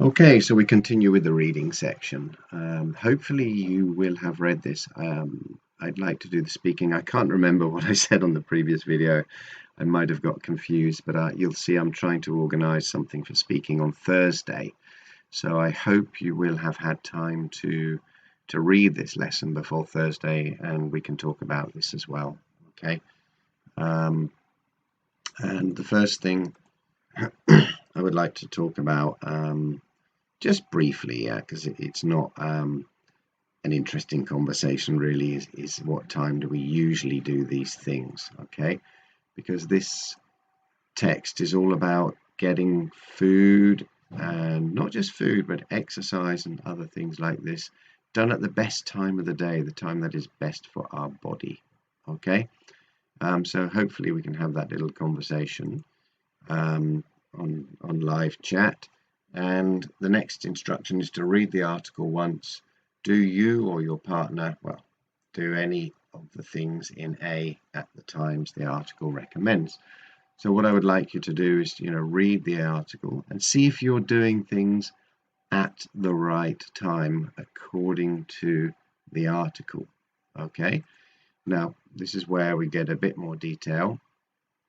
Okay, so we continue with the reading section. Hopefully you will have read this. I'd like to do the speaking. I can't remember what I said on the previous video. I might have got confused, but you'll see I'm trying to organize something for speaking on Thursday. So I hope you will have had time to read this lesson before Thursday, and we can talk about this as well. Okay. And the first thing I would like to talk about, just briefly, because it's not an interesting conversation really, is what time do we usually do these things, okay? Because this text is all about getting food, and not just food, but exercise and other things like this done at the best time of the day, the time that is best for our body, okay? So hopefully we can have that little conversation on live chat. And the next instruction is to read the article once. Do you or your partner, well, do any of the things in A at the times the article recommends. So what I would like you to do is, read the article and see if you're doing things at the right time according to the article. Okay. Now, this is where we get a bit more detail.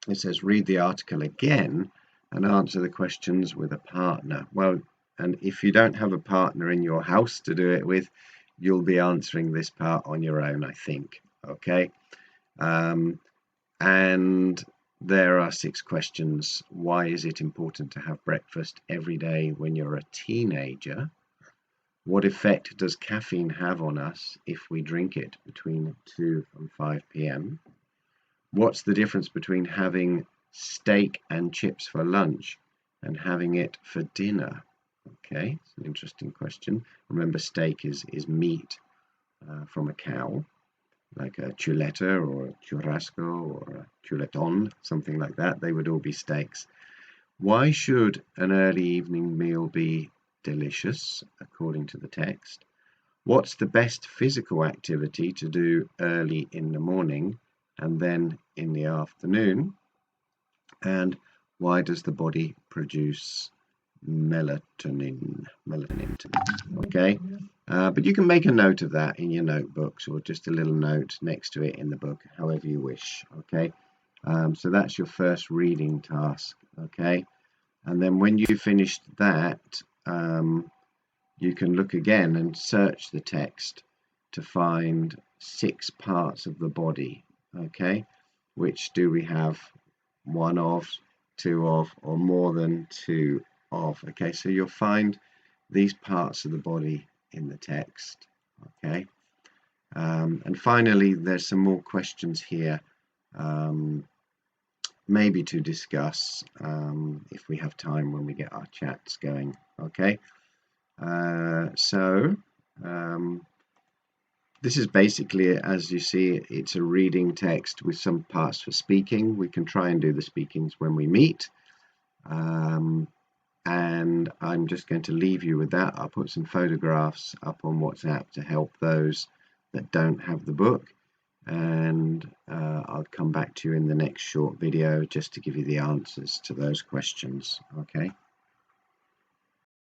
It says, read the article again and answer the questions with a partner. Well, and if you don't have a partner in your house to do it with, you'll be answering this part on your own, I think. Okay. And there are 6 questions. Why is it important to have breakfast every day when you're a teenager? What effect does caffeine have on us if we drink it between 2 and 5 p.m.? What's the difference between having steak and chips for lunch and having it for dinner? Okay, it's an interesting question. Remember, steak is meat from a cow, like a chuleta or a churrasco or a chuletón, something like that. They would all be steaks. Why should an early evening meal be delicious, according to the text? What's the best physical activity to do early in the morning and then in the afternoon? And why does the body produce melatonin? Okay, but you can make a note of that in your notebooks, or just a little note next to it in the book, however you wish. Okay, so that's your first reading task. Okay, and then when you finished that, you can look again and search the text to find 6 parts of the body. Okay, which do we have 1 of, 2 of, or more than 2 of? Okay, so you'll find these parts of the body in the text. Okay, and finally there's some more questions here, maybe to discuss if we have time when we get our chats going. Okay, so this is basically, as you see, it's a reading text with some parts for speaking. We can try and do the speakings when we meet. And I'm just going to leave you with that. I'll put some photographs up on WhatsApp to help those that don't have the book. And I'll come back to you in the next short video just to give you the answers to those questions. Okay.